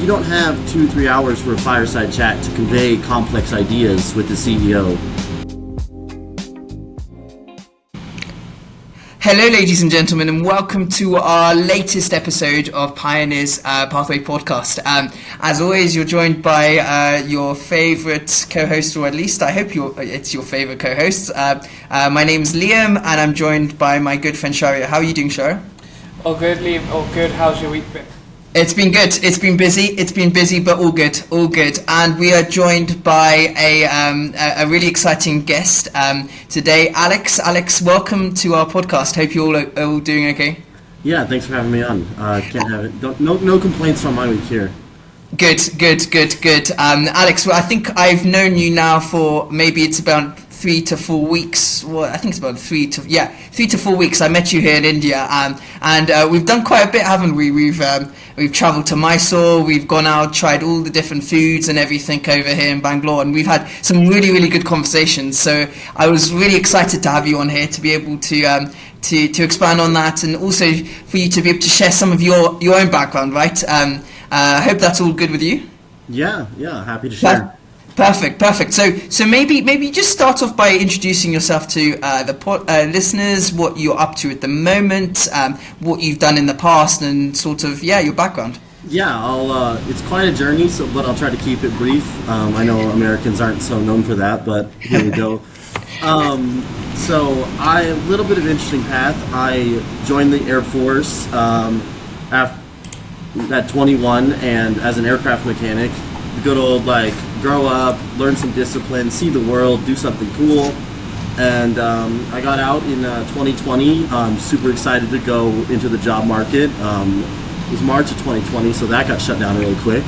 you don't have 2-3 hours for a fireside chat to convey complex ideas with the CEO. Hello, ladies and gentlemen, and welcome to our latest episode of Pioneers Pathway Podcast. As always, you're joined by your favourite co-host, or at least I hope it's your favourite co-host. My name's Liam, and I'm joined by my good friend Sharia. How are you doing, Sharia? All good, Liam. All good. How's your week been? It's been good. It's been busy, but all good. And we are joined by a really exciting guest today, Alex. Alex, welcome to our podcast. Hope you're all doing okay. Yeah, thanks for having me on. Can't have it. No complaints on my week here. Good. Alex, well, I think I've known you now for maybe it's about 3 to 4 weeks. Well, I think it's about 3 to 4 weeks. I met you here in India, and we've done quite a bit, haven't we? We've travelled to Mysore. We've gone out, tried all the different foods and everything over here in Bangalore, and we've had some really, really good conversations. So I was really excited to have you on here to be able to expand on that, and also for you to be able to share some of your own background, right? I hope that's all good with you. Yeah, happy to share. Perfect. So maybe just start off by introducing yourself to the listeners, what you're up to at the moment, what you've done in the past, and sort of your background. Yeah, it's quite a journey, but I'll try to keep it brief. I know Americans aren't so known for that, but here we go. So a little bit of interesting path. I joined the Air Force at 21, and as an aircraft mechanic. The good old grow up, learn some discipline, see the world, do something cool. And I got out in 2020. I'm super excited to go into the job market. It was March of 2020, so that got shut down really quick.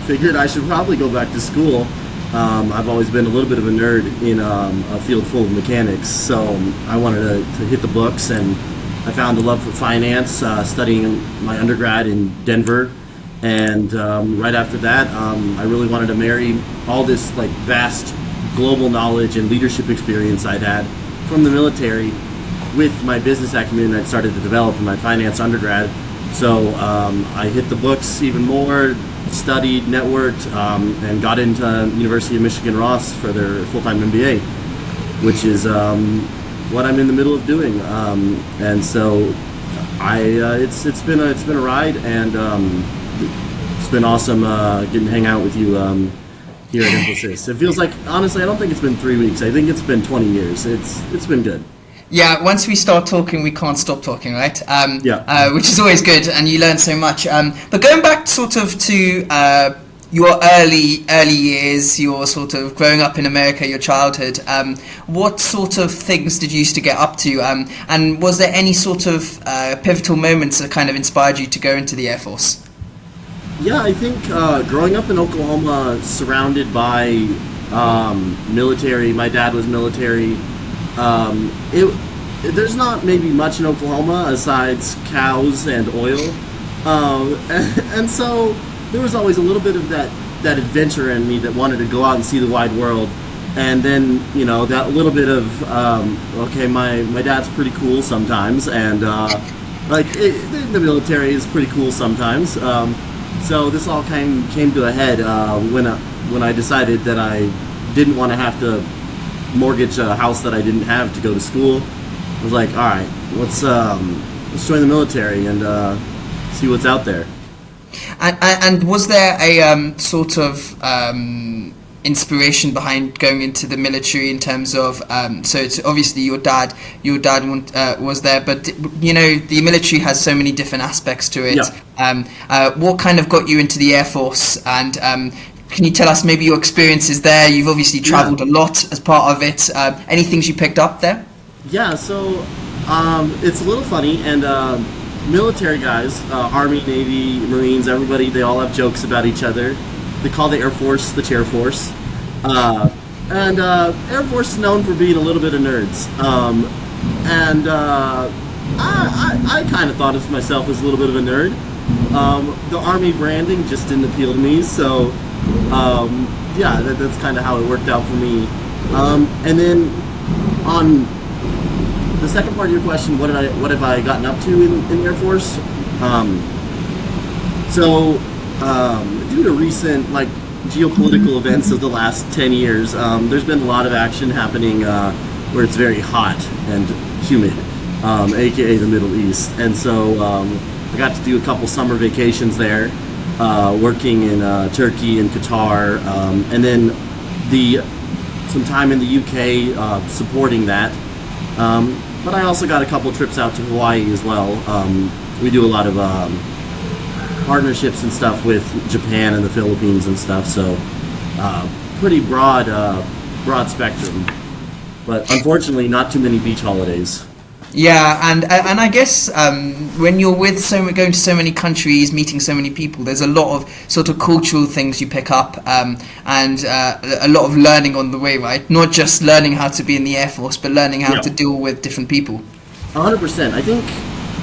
Figured I should probably go back to school. I've always been a little bit of a nerd in a field full of mechanics, so I wanted to hit the books, and I found a love for finance, studying my undergrad in Denver. And right after that, I really wanted to marry all this vast global knowledge and leadership experience I'd had from the military with my business acumen I'd started to develop in my finance undergrad. So I hit the books even more, studied, networked, and got into University of Michigan Ross for their full-time MBA, which is what I'm in the middle of doing. And so it's been a ride, and it's been awesome getting to hang out with you here at Emphasis. It feels like, honestly, I don't think it's been 3 weeks. I think it's been 20 years. It's been good. Yeah, once we start talking, we can't stop talking, right? Yeah. Which is always good, and you learn so much. But going back sort of to your early years, your sort of growing up in America, your childhood, what sort of things did you used to get up to? And was there any sort of pivotal moments that kind of inspired you to go into the Air Force? Yeah, I think growing up in Oklahoma, surrounded by military, my dad was military, there's not maybe much in Oklahoma besides cows and oil, and so there was always a little bit of that adventure in me that wanted to go out and see the wide world. And then, that little bit of, okay, my dad's pretty cool sometimes, and the military is pretty cool sometimes. So this all came to a head when I decided that I didn't want to have to mortgage a house that I didn't have to go to school. I was like, all right, let's join the military and see what's out there. And was there a sort of inspiration behind going into the military in terms of so it's obviously your dad was there, but the military has so many different aspects to it. Yeah. What kind of got you into the Air Force, and can you tell us maybe your experiences there? You've obviously traveled a lot as part of it. Any things you picked up there? Yeah, so it's a little funny, and military guys, Army, Navy, Marines, everybody, they all have jokes about each other. They call the Air Force the Chair Force. And Air Force is known for being a little bit of nerds. I kind of thought of myself as a little bit of a nerd. The Army branding just didn't appeal to me, so that's kind of how it worked out for me. And then on the second part of your question, what have I gotten up to in the Air Force? Due to recent geopolitical events of the last 10 years, there's been a lot of action happening where it's very hot and humid, aka the Middle East. And so I got to do a couple summer vacations there, working in Turkey and Qatar, and then some time in the UK supporting that. But I also got a couple trips out to Hawaii as well. We do a lot of partnerships and stuff with Japan and the Philippines and stuff, so pretty broad spectrum, but unfortunately not too many beach holidays. Yeah, and I guess when you're going to so many countries, meeting so many people, there's a lot of sort of cultural things you pick up, and a lot of learning on the way, right? Not just learning how to be in the Air Force, but learning how to deal with different people. 100%.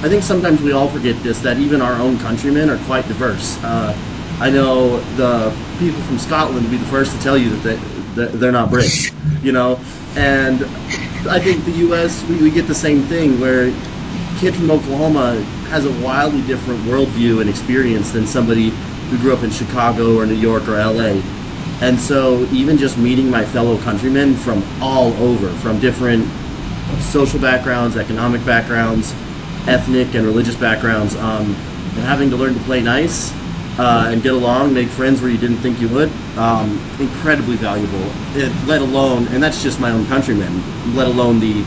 I think sometimes we all forget this, that even our own countrymen are quite diverse. I know the people from Scotland would be the first to tell you that they're not British, and I think the U.S., we get the same thing, where a kid from Oklahoma has a wildly different worldview and experience than somebody who grew up in Chicago or New York or L.A. And so even just meeting my fellow countrymen from all over, from different social backgrounds, economic backgrounds, ethnic and religious backgrounds, and having to learn to play nice and get along, make friends where you didn't think you would, incredibly valuable. Let alone, and that's just my own countrymen, let alone the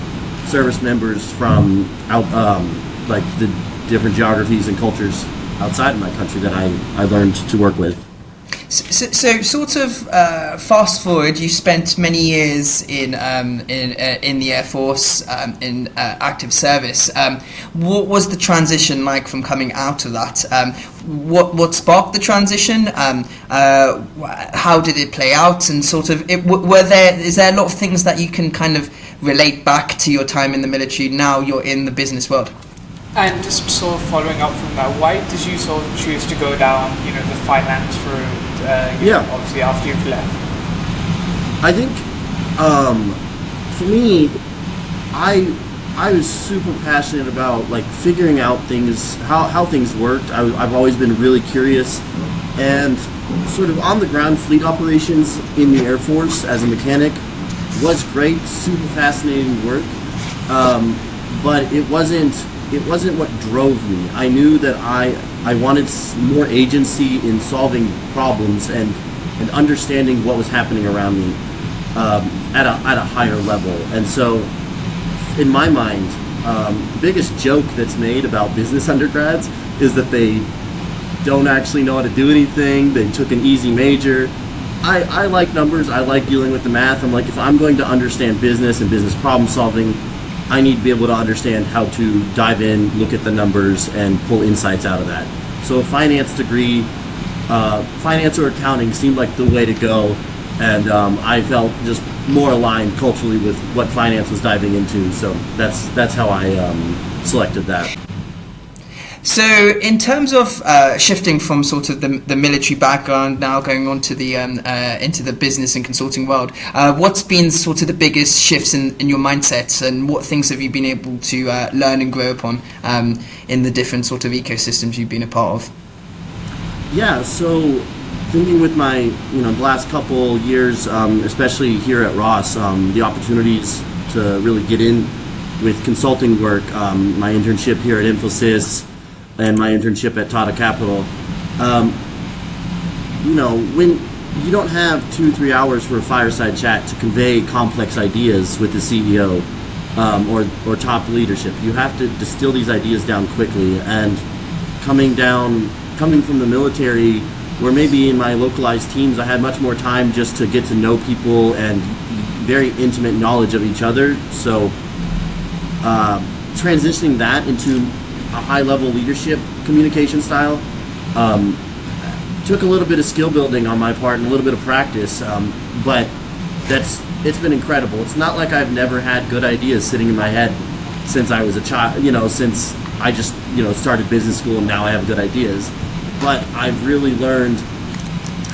service members from the different geographies and cultures outside of my country that I learned to work with. So sort of fast forward, you spent many years in the Air Force, in active service. What was the transition like from coming out of that? What sparked the transition? How did it play out? And sort of, is there a lot of things that you can kind of relate back to your time in the military? Now you're in the business world. And just sort of following up from that, why did you sort of choose to go down, the finance route? Obviously after you've left. I think for me, I was super passionate about figuring out things, how things worked. I've always been really curious, and sort of on the ground fleet operations in the Air Force as a mechanic was great, super fascinating work, but it wasn't what drove me. I knew that I wanted more agency in solving problems and understanding what was happening around me at a higher level. And so, in my mind, the biggest joke that's made about business undergrads is that they don't actually know how to do anything. They took an easy major. I like numbers. I like dealing with the math. I'm like, if I'm going to understand business and business problem solving, I need to be able to understand how to dive in, look at the numbers, and pull insights out of that. So a finance degree, finance or accounting seemed like the way to go, and I felt just more aligned culturally with what finance was diving into. So that's how I selected that. So in terms of shifting from sort of the military background, now going on to the into the business and consulting world, what's been sort of the biggest shifts in your mindsets, and what things have you been able to learn and grow upon in the different sort of ecosystems you've been a part of? Yeah, so thinking with my the last couple years, especially here at Ross, the opportunities to really get in with consulting work, my internship here at Infosys, and my internship at Tata Capital, when you don't have 2-3 hours for a fireside chat to convey complex ideas with the CEO or top leadership, you have to distill these ideas down quickly. And coming from the military, where maybe in my localized teams I had much more time just to get to know people and very intimate knowledge of each other. So transitioning that into a high-level leadership communication style took a little bit of skill building on my part and a little bit of practice, but it's been incredible. It's not like I've never had good ideas sitting in my head since I was a child, since I just started business school, and now I have good ideas. But I've really learned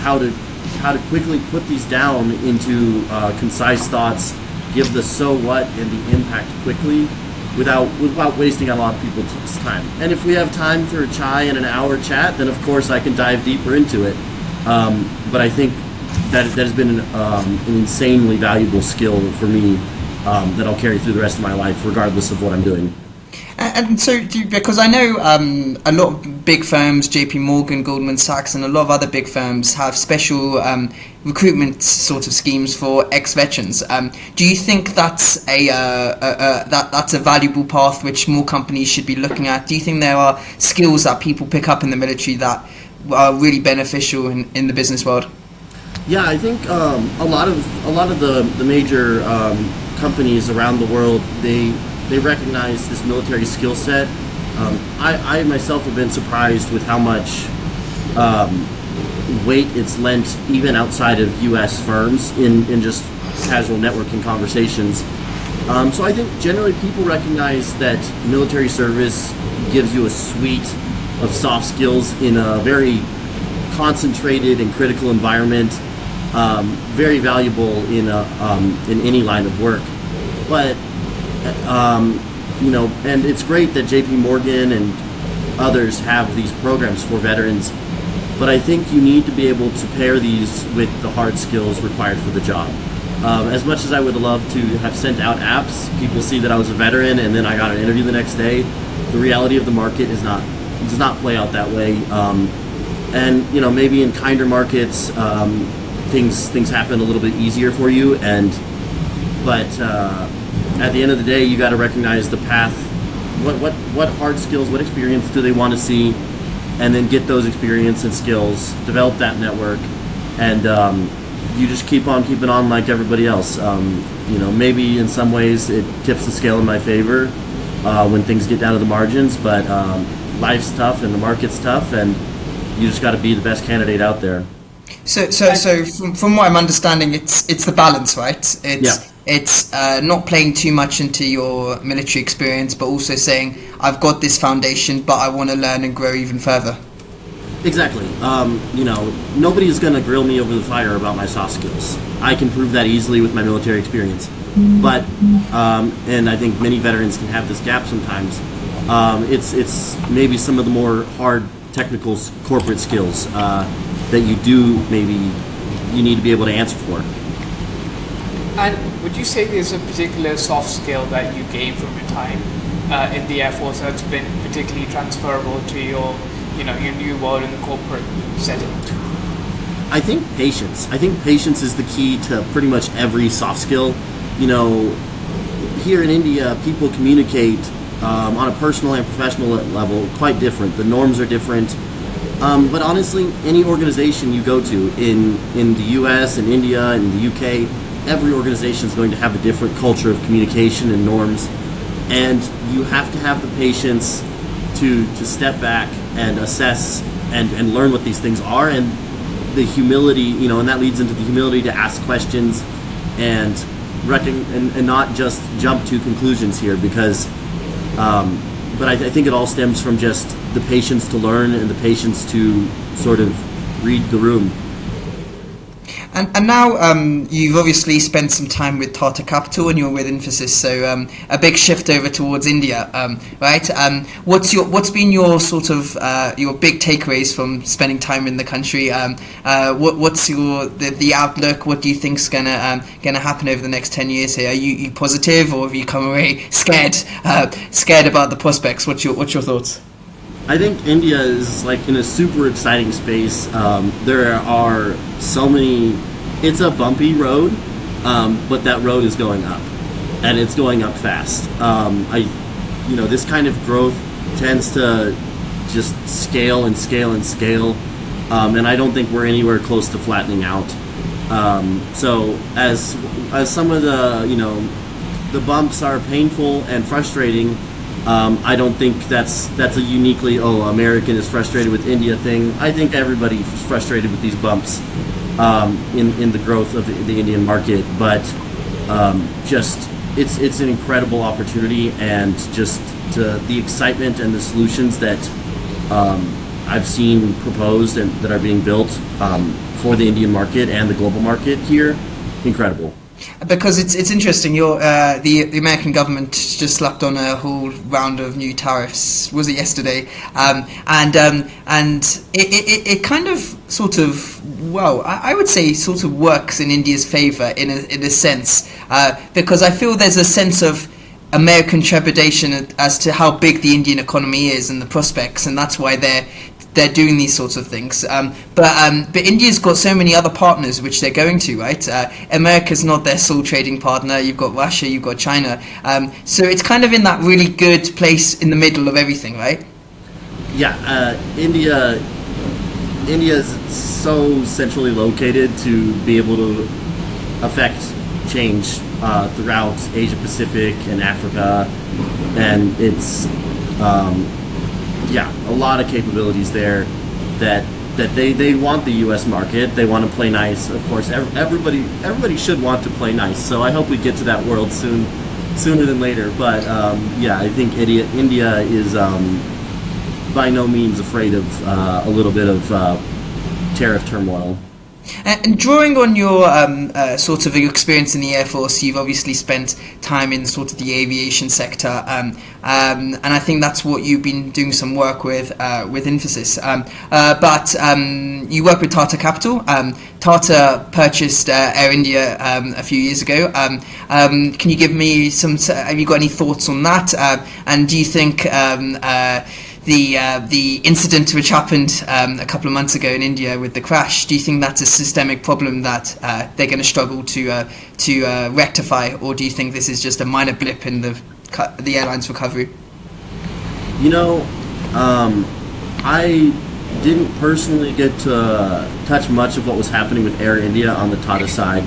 how to quickly put these down into concise thoughts, give the so what and the impact quickly, without wasting a lot of people's time. And if we have time for a chai and an hour chat, then of course I can dive deeper into it. But I think that has been an insanely valuable skill for me that I'll carry through the rest of my life, regardless of what I'm doing. And so, because I know a lot of big firms, JP Morgan, Goldman Sachs, and a lot of other big firms have special recruitment sort of schemes for ex-veterans. Do you think that's that's a valuable path which more companies should be looking at? Do you think there are skills that people pick up in the military that are really beneficial in the business world? Yeah, I think a lot of the major companies around the world, they recognize this military skill set. I myself have been surprised with how much weight it's lent even outside of U.S. firms in just casual networking conversations. So I think generally people recognize that military service gives you a suite of soft skills in a very concentrated and critical environment, very valuable in any line of work. But and it's great that JP Morgan and others have these programs for veterans, but I think you need to be able to pair these with the hard skills required for the job. As much as I would love to have sent out apps, people see that I was a veteran and then I got an interview the next day. The reality of the market does not play out that way. And maybe in kinder markets, things happen a little bit easier for you, but at the end of the day, you got to recognize the path. What hard skills, what experience do they want to see, and then get those experience and skills, develop that network, and you just keep on keeping on like everybody else. Maybe in some ways it tips the scale in my favor when things get down to the margins, but life's tough and the market's tough, and you just got to be the best candidate out there. So from what I'm understanding, it's the balance, right? It's not playing too much into your military experience, but also saying, I've got this foundation, but I want to learn and grow even further. Exactly. Nobody's going to grill me over the fire about my soft skills. I can prove that easily with my military experience. But, and I think many veterans can have this gap sometimes, it's maybe some of the more hard technical corporate skills that you need to be able to answer for. And would you say there's a particular soft skill that you gained from your time in the Air Force that's been particularly transferable to your new world in the corporate setting? I think patience. I think patience is the key to pretty much every soft skill. Here in India, people communicate on a personal and professional level quite different. The norms are different. But honestly, any organization you go to in the US and India and the UK, every organization is going to have a different culture of communication and norms, and you have to have the patience to step back and assess and learn what these things are, and the humility, and that leads into the humility to ask questions and not just jump to conclusions here, because but I think it all stems from just the patience to learn and the patience to sort of read the room. And now you've obviously spent some time with Tata Capital and you're with Infosys, so a big shift over towards India, right? What's been your sort of your big takeaways from spending time in the country? What's the outlook? What do you think's gonna happen over the next 10 years here? Are you positive, or have you come away scared about the prospects? What's your thoughts? I think India is like in a super exciting space. There are so many. It's a bumpy road, but that road is going up, and it's going up fast. This kind of growth tends to just scale and scale and scale, and I don't think we're anywhere close to flattening out. So as some of the bumps are painful and frustrating. I don't think that's a uniquely American is frustrated with India thing. I think everybody's frustrated with these bumps in the growth of the Indian market, but it's an incredible opportunity, and just the excitement and the solutions that I've seen proposed and that are being built for the Indian market and the global market here, incredible. Because it's interesting. The American government just slapped on a whole round of new tariffs. Was it yesterday? And it kind of sort of, well, I would say sort of works in India's favour in a sense, because I feel there's a sense of American trepidation as to how big the Indian economy is and the prospects, and that's why they're doing these sorts of things. But India's got so many other partners which they're going to, right? America's not their sole trading partner. You've got Russia, you've got China. So it's kind of in that really good place in the middle of everything, right? Yeah, India is so centrally located to be able to affect change throughout Asia Pacific and Africa, and it's a lot of capabilities there that they want the U.S. market. They want to play nice. Of course, everybody should want to play nice. So I hope we get to that world sooner than later. But I think India is by no means afraid of a little bit of tariff turmoil. And drawing on your sort of your experience in the Air Force, you've obviously spent time in sort of the aviation sector, and I think that's what you've been doing some work with Infosys. But you work with Tata Capital. Tata purchased Air India a few years ago. Can you give me have you got any thoughts on that? And do you think the incident which happened a couple of months ago in India with the crash, do you think that's a systemic problem that they're going to struggle to rectify, or do you think this is just a minor blip in the airline's recovery? I didn't personally get to touch much of what was happening with Air India on the Tata side,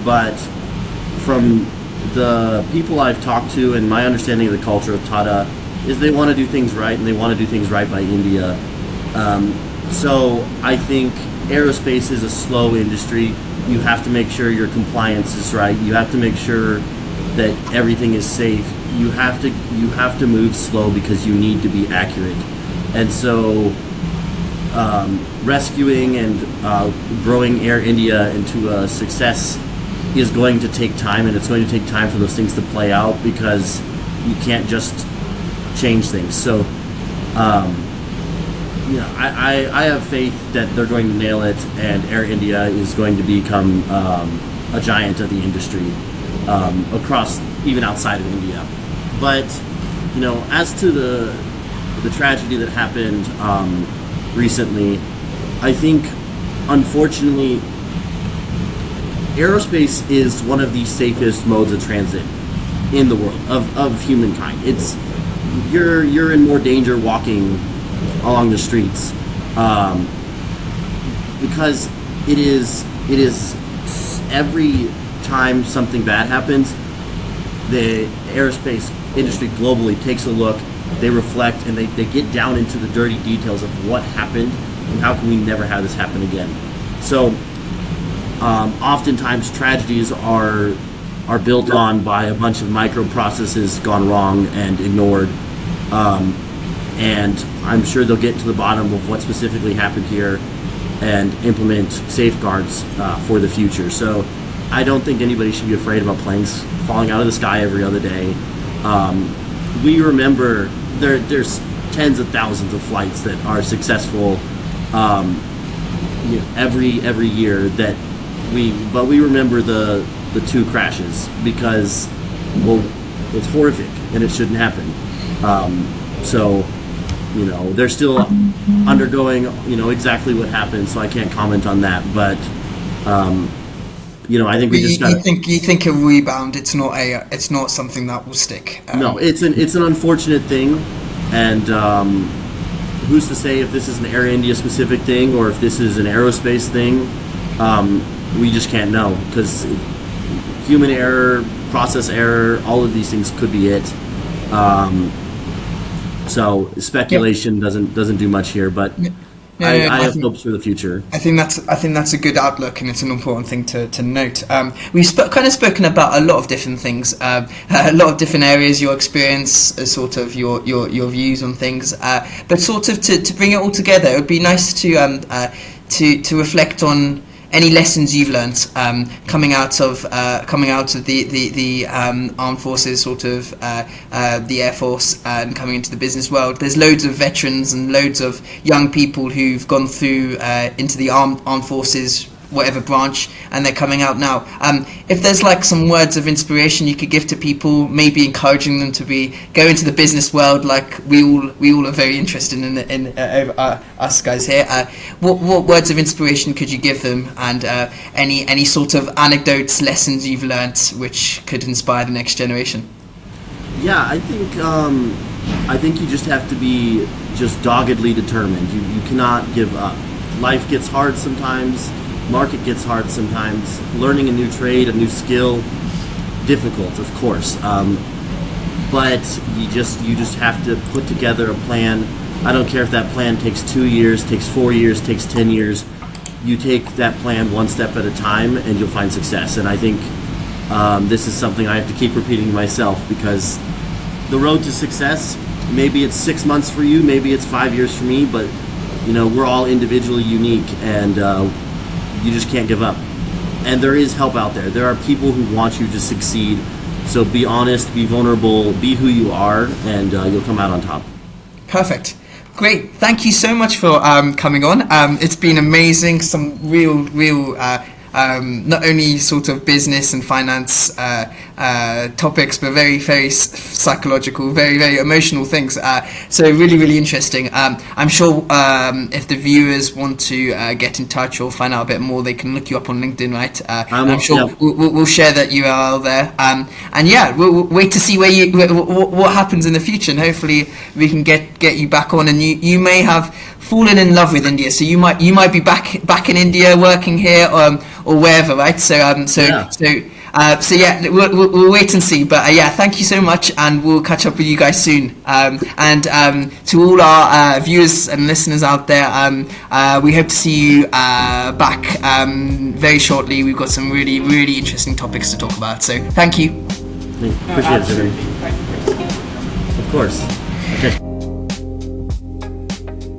but from the people I've talked to and my understanding of the culture of Tata is they want to do things right, and they want to do things right by India. So I think aerospace is a slow industry. You have to make sure your compliance is right. You have to make sure that everything is safe. You have to move slow because you need to be accurate. And so rescuing and growing Air India into a success is going to take time, and it's going to take time for those things to play out because you can't just change things. So I have faith that they're going to nail it, and Air India is going to become a giant of the industry across, even outside of India. But as to the tragedy that happened recently, I think unfortunately aerospace is one of the safest modes of transit in the world of humankind. You're in more danger walking along the streets because it is every time something bad happens, the aerospace industry globally takes a look, they reflect, and they get down into the dirty details of what happened and how can we never have this happen again. So oftentimes tragedies are built on by a bunch of microprocesses gone wrong and ignored, and I'm sure they'll get to the bottom of what specifically happened here and implement safeguards for the future. So I don't think anybody should be afraid about planes falling out of the sky every other day. We remember there's tens of thousands of flights that are successful every year but we remember the two crashes because, well, it's horrific and it shouldn't happen. So they're still undergoing exactly what happened, so I can't comment on that, but I think we just gotta, you think a rebound. It's not something that will stick. No, it's an unfortunate thing, and who's to say if this is an Air India specific thing or if this is an aerospace thing? We just can't know because human error, process error, all of these things could be it. So speculation doesn't do much here, but I have hopes for the future. I think that's a good outlook, and it's an important thing to note. We've kind of spoken about a lot of different things, a lot of different areas, your experience, sort of your views on things. But sort of to bring it all together, it would be nice to reflect on any lessons you've learned coming out of the armed forces, sort of the Air Force, and coming into the business world. There's loads of veterans and loads of young people who've gone through into the armed forces, whatever branch, and they're coming out now. If there's like some words of inspiration you could give to people, maybe encouraging them to go into the business world, like we all are very interested in us guys here. What words of inspiration could you give them, and any sort of anecdotes, lessons you've learnt which could inspire the next generation? Yeah, I think you just have to be just doggedly determined. You cannot give up. Life gets hard sometimes. Market gets hard sometimes. Learning a new trade, a new skill, difficult, of course. But you just have to put together a plan. I don't care if that plan takes 2 years, takes 4 years, takes 10 years. You take that plan one step at a time, and you'll find success. And I think this is something I have to keep repeating to myself, because the road to success, maybe it's 6 months for you, maybe it's 5 years for me, but we're all individually unique, and you just can't give up. And there is help out there. There are people who want you to succeed. So be honest, be vulnerable, be who you are, and you'll come out on top. Perfect. Great. Thank you so much for coming on. It's been amazing. Some real not only sort of business and finance topics, but very, very psychological, very, very emotional things. So really, really interesting. I'm sure if the viewers want to get in touch or find out a bit more, they can look you up on LinkedIn, right? I'm sure we'll share that URL there. And yeah, we'll wait to see what happens in the future, and hopefully we can get you back on, and you may have fallen in love with India, so you might be back in India working here or wherever, right? So yeah, we'll wait and see. But yeah, thank you so much, and we'll catch up with you guys soon. And to all our viewers and listeners out there, we hope to see you back very shortly. We've got some really, really interesting topics to talk about. So thank you. Appreciate it. Of course. Okay.